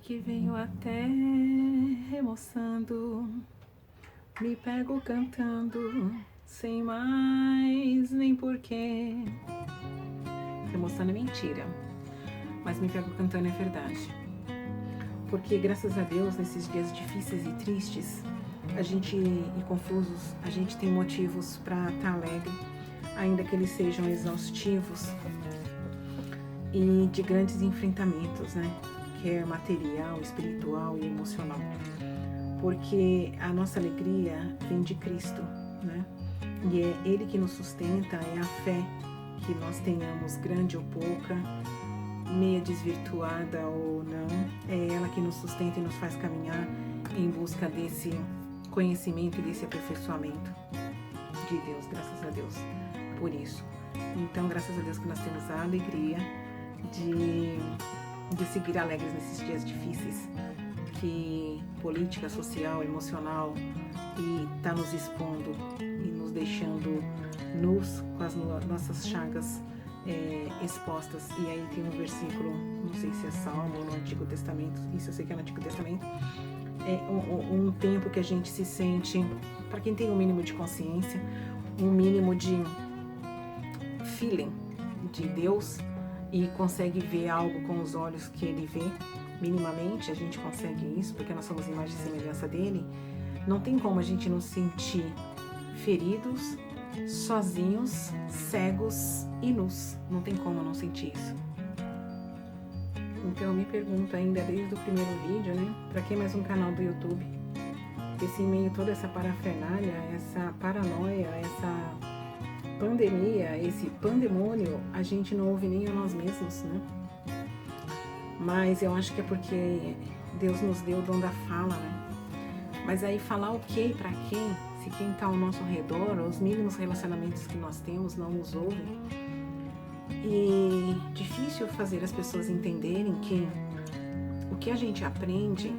que venho até remoçando, me pego cantando, sem mais nem porquê. Remoçando é mentira, mas me pego cantando é verdade. Porque graças a Deus, nesses dias difíceis e tristes, e confusos, a gente tem motivos para estar alegre, ainda que eles sejam exaustivos e de grandes enfrentamentos, né? Que é material, espiritual e emocional. Porque a nossa alegria vem de Cristo, né? E é Ele que nos sustenta, é a fé que nós tenhamos, grande ou pouca, meia desvirtuada ou não, é ela que nos sustenta e nos faz caminhar em busca desse conhecimento e desse aperfeiçoamento de Deus, graças a Deus por isso. Então, graças a Deus que nós temos a alegria de seguir alegres nesses dias difíceis que política, social, emocional e está nos expondo e nos deixando nus com as nossas chagas expostas. E aí tem um versículo, não sei se é Salmo ou no Antigo Testamento, isso eu sei que é no Antigo Testamento, um tempo que a gente se sente, para quem tem um mínimo de consciência, um mínimo de feeling de Deus e consegue ver algo com os olhos que Ele vê, minimamente a gente consegue isso, porque nós somos imagem e semelhança dEle. Não tem como a gente não sentir feridos, sozinhos, cegos e nus. Não tem como não sentir isso. Então eu me pergunto ainda desde o primeiro vídeo, né? Pra que mais um canal do YouTube? Esse meio toda essa parafernália, essa paranoia, essa pandemia, esse pandemônio, a gente não ouve nem a nós mesmos, né? Mas eu acho que é porque Deus nos deu o dom da fala, né? Mas aí falar o quê, pra quem? Se quem está ao nosso redor, os mínimos relacionamentos que nós temos não nos ouvem. E difícil fazer as pessoas entenderem que o que a gente aprende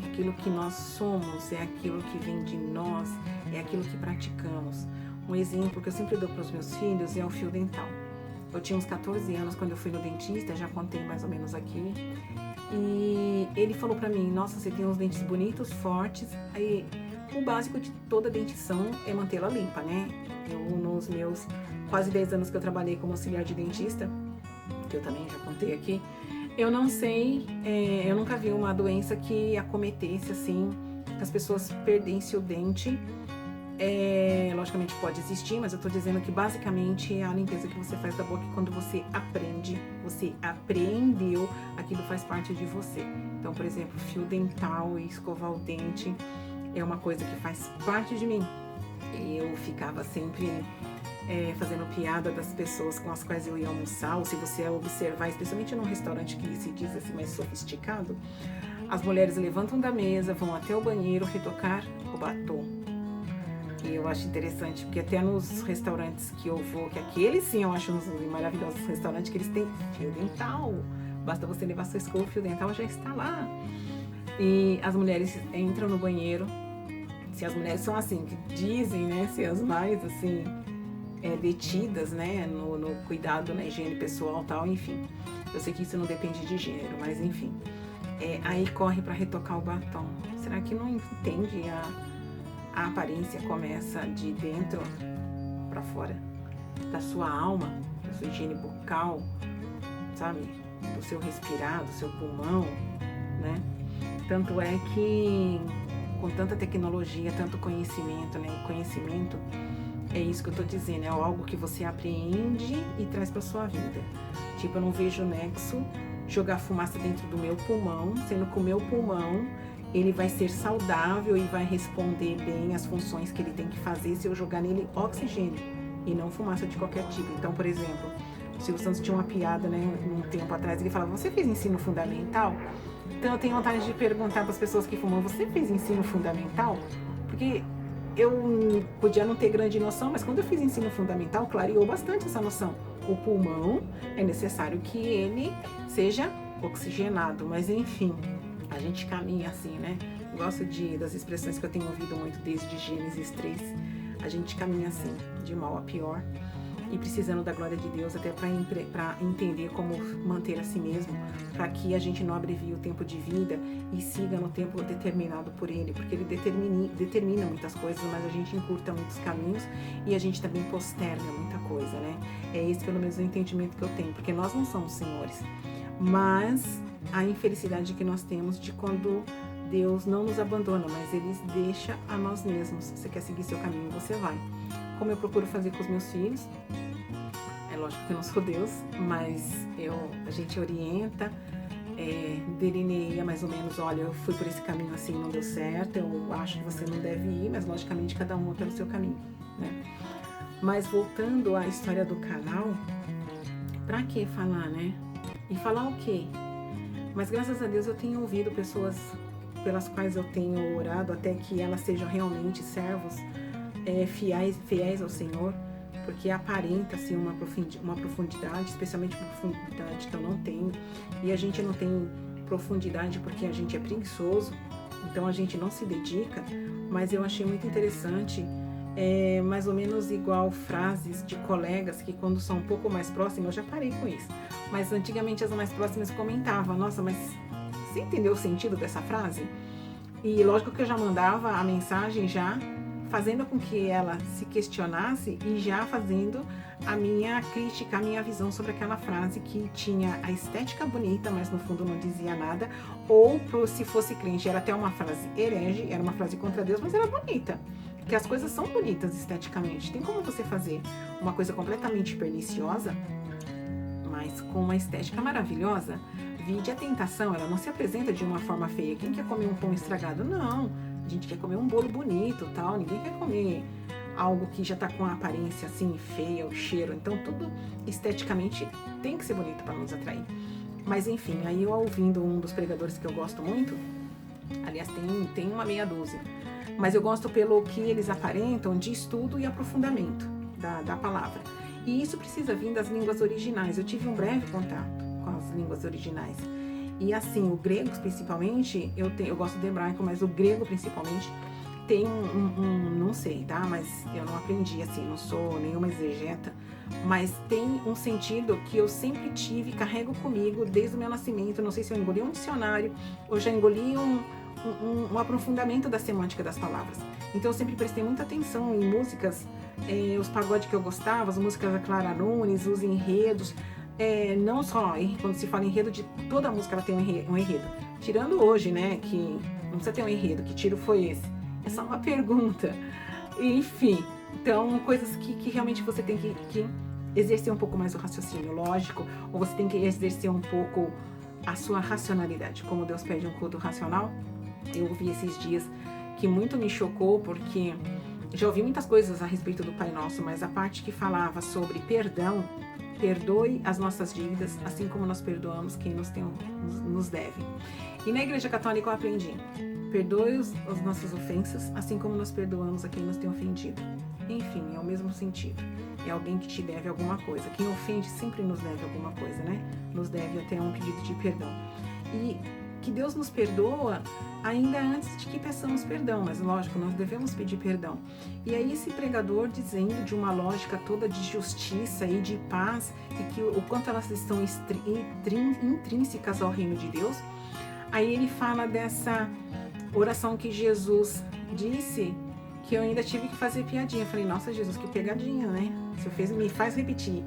é aquilo que nós somos, é aquilo que vem de nós, é aquilo que praticamos. Um exemplo que eu sempre dou para os meus filhos é o fio dental. Eu tinha uns 14 anos quando eu fui no dentista, já contei mais ou menos aqui. E ele falou para mim, nossa, você tem uns dentes bonitos, fortes. Aí o básico de toda dentição é mantê-la limpa, né? Eu, nos meus quase 10 anos que eu trabalhei como auxiliar de dentista, que eu também já contei aqui, eu não sei, eu nunca vi uma doença que acometesse assim, que as pessoas perdessem o dente. Logicamente pode existir, mas eu tô dizendo que basicamente é a limpeza que você faz da boca quando você aprende, você apreendeu, aquilo faz parte de você. Então, por exemplo, fio dental e escovar o dente é uma coisa que faz parte de mim. Eu ficava sempre fazendo piada das pessoas com as quais eu ia almoçar, ou se você observar, especialmente num restaurante que se diz assim mais sofisticado, as mulheres levantam da mesa, vão até o banheiro retocar o batom. E eu acho interessante, porque até nos restaurantes que eu vou, que aqueles sim eu acho uns maravilhosos restaurantes, que eles têm fio dental. Basta você levar sua escova, o fio dental já está lá. E as mulheres entram no banheiro, se as mulheres são assim, que dizem, né, ser as mais assim, detidas, né, no cuidado, na higiene pessoal e tal, enfim. Eu sei que isso não depende de gênero, mas enfim. Aí corre para retocar o batom. Será que não entende a aparência começa de dentro para fora, da sua alma, da sua higiene bucal, sabe? Do seu respirar, do seu pulmão, né? Tanto é que com tanta tecnologia, tanto conhecimento, né? E conhecimento é isso que eu tô dizendo, é algo que você apreende e traz para sua vida. Tipo, eu não vejo nexo jogar fumaça dentro do meu pulmão, sendo que o meu pulmão ele vai ser saudável e vai responder bem às funções que ele tem que fazer se eu jogar nele oxigênio e não fumaça de qualquer tipo. Então, por exemplo, o Silvio Santos tinha uma piada, né, um tempo atrás, ele falava, você fez ensino fundamental? Então eu tenho vontade de perguntar para as pessoas que fumam, você fez ensino fundamental? Porque eu podia não ter grande noção, mas quando eu fiz ensino fundamental, clareou bastante essa noção. O pulmão é necessário que ele seja oxigenado, mas enfim, a gente caminha assim, né? Gosto das expressões que eu tenho ouvido muito desde Gênesis 3. A gente caminha assim, de mal a pior. e precisando da glória de Deus até para entender como manter a si mesmo, para que a gente não abrevie o tempo de vida e siga no tempo determinado por Ele, porque Ele determina muitas coisas, mas a gente encurta muitos caminhos e a gente também posterga muita coisa, né? É esse pelo menos o entendimento que eu tenho, porque nós não somos senhores, mas a infelicidade que nós temos de quando Deus não nos abandona, mas Ele deixa a nós mesmos. Se você quer seguir seu caminho, você vai. Como eu procuro fazer com os meus filhos, é lógico que eu não sou Deus, mas a gente orienta, delineia mais ou menos, olha, eu fui por esse caminho assim, não deu certo, eu acho que você não deve ir, mas logicamente cada um é pelo seu caminho, né? Mas voltando à história do canal, pra que falar, né? E falar o quê? Mas graças a Deus eu tenho ouvido pessoas pelas quais eu tenho orado até que elas sejam realmente servos fiéis ao Senhor, porque aparenta assim uma profundidade, especialmente uma profundidade que eu não tenho, e a gente não tem profundidade porque a gente é preguiçoso, então a gente não se dedica. Mas eu achei muito interessante, mais ou menos igual frases de colegas que quando são um pouco mais próximos, eu já parei com isso, mas antigamente as mais próximas comentavam, nossa, mas você entendeu o sentido dessa frase? E lógico que eu já mandava a mensagem já fazendo com que ela se questionasse e já fazendo a minha crítica, a minha visão sobre aquela frase que tinha a estética bonita, mas no fundo não dizia nada, ou se fosse crente, era até uma frase herege, era uma frase contra Deus, mas era bonita, porque as coisas são bonitas esteticamente. Tem como você fazer uma coisa completamente perniciosa, mas com uma estética maravilhosa? Vide a tentação, ela não se apresenta de uma forma feia. Quem quer comer um pão estragado? Não. A gente quer comer um bolo bonito, tal. Ninguém quer comer algo que já está com a aparência assim feia, o cheiro. Então tudo esteticamente tem que ser bonito para nos atrair. Mas enfim, aí eu ouvindo um dos pregadores que eu gosto muito, aliás tem uma meia dúzia, mas eu gosto pelo que eles aparentam de estudo e aprofundamento da palavra. E isso precisa vir das línguas originais. Eu tive um breve contato com as línguas originais. E assim, o grego principalmente, eu gosto do hebraico, mas o grego principalmente tem não sei, tá? Mas eu não aprendi assim, não sou nenhuma exegeta, mas tem um sentido que eu sempre tive, carrego comigo desde o meu nascimento. Não sei se eu engoli um dicionário ou já engoli um aprofundamento da semântica das palavras. Então eu sempre prestei muita atenção em músicas, os pagodes que eu gostava, as músicas da Clara Nunes, os enredos. Não só quando se fala enredo, de toda música ela tem um enredo. Tirando hoje, né, que não precisa ter um enredo, que tiro foi esse? É só uma pergunta. Enfim, então coisas que realmente você tem que exercer um pouco mais o raciocínio lógico, ou você tem que exercer um pouco a sua racionalidade. Como Deus pede um culto racional, eu ouvi esses dias que muito me chocou, porque já ouvi muitas coisas a respeito do Pai Nosso, mas a parte que falava sobre perdão, perdoe as nossas dívidas, assim como nós perdoamos quem nos deve. E na Igreja Católica eu aprendi, perdoe as nossas ofensas, assim como nós perdoamos a quem nos tem ofendido. Enfim, é o mesmo sentido. É alguém que te deve alguma coisa. Quem ofende sempre nos deve alguma coisa, né? Nos deve até um pedido de perdão. E que Deus nos perdoa ainda antes de que peçamos perdão, mas lógico, nós devemos pedir perdão. E aí esse pregador dizendo de uma lógica toda de justiça e de paz, e que o quanto elas estão intrínsecas ao reino de Deus, aí ele fala dessa oração que Jesus disse, que eu ainda tive que fazer piadinha. Eu falei, nossa Jesus, que pegadinha, né? Você me faz repetir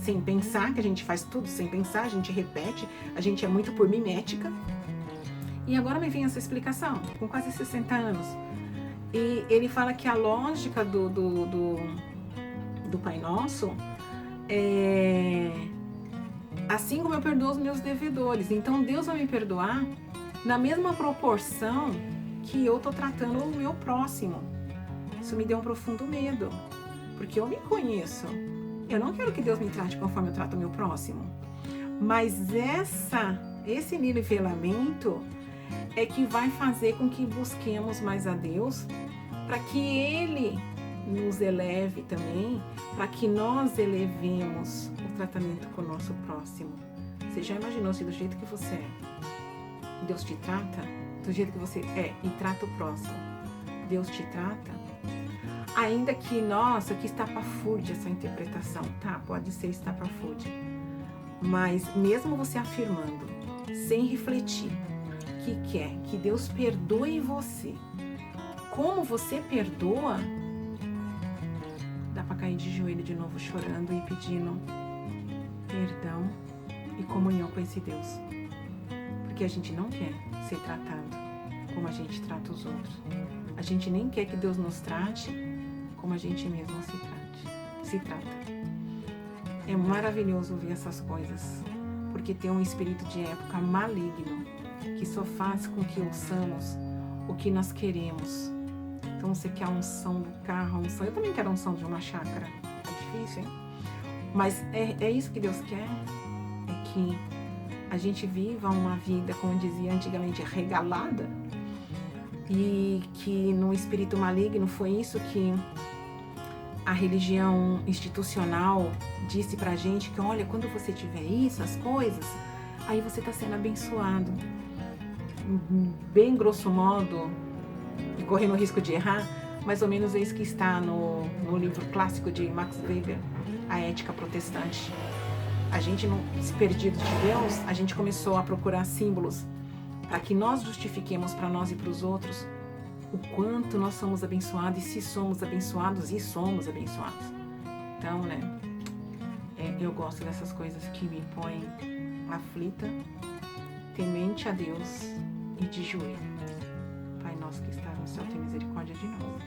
sem pensar, que a gente faz tudo sem pensar, a gente repete, a gente é muito por mimética. E agora me vem essa explicação, com quase 60 anos. E ele fala que a lógica do Pai Nosso é assim como eu perdoo os meus devedores. Então Deus vai me perdoar na mesma proporção que eu tô tratando o meu próximo. Isso me deu um profundo medo, porque eu me conheço. Eu não quero que Deus me trate conforme eu trato o meu próximo. Mas esse nivelamento é que vai fazer com que busquemos mais a Deus, para que Ele nos eleve também, para que nós elevemos o tratamento com o nosso próximo. Você já imaginou se do jeito que você é, Deus te trata? Do jeito que você é e trata o próximo, Deus te trata? Ainda que, nossa, que estapafúrdia essa interpretação, tá? Pode ser estapafúrdia. Mas mesmo você afirmando, sem refletir, que quer que Deus perdoe você, como você perdoa, dá pra cair de joelho de novo chorando e pedindo perdão e comunhão com esse Deus. Porque a gente não quer ser tratado como a gente trata os outros. A gente nem quer que Deus nos trate como a gente mesmo se trata. É maravilhoso ouvir essas coisas, porque tem um espírito de época maligno que só faz com que ouçamos o que nós queremos. Então você quer a unção do carro, a unção. Eu também quero a unção de uma chácara. É difícil, hein? Mas é isso que Deus quer, é que a gente viva uma vida, como dizia antigamente, regalada, e que no espírito maligno foi isso que a religião institucional disse pra gente, que olha, quando você tiver isso, as coisas, aí você tá sendo abençoado. Bem grosso modo, e correndo o risco de errar, mais ou menos é isso que está no livro clássico de Max Weber, A Ética Protestante. A gente, se perdido de Deus, a gente começou a procurar símbolos para que nós justifiquemos para nós e para os outros o quanto nós somos abençoados, e se somos abençoados, e somos abençoados. Então, né, eu gosto dessas coisas que me põem aflita, temente a Deus e de joelho. Pai nosso que está no céu, tem misericórdia de nós.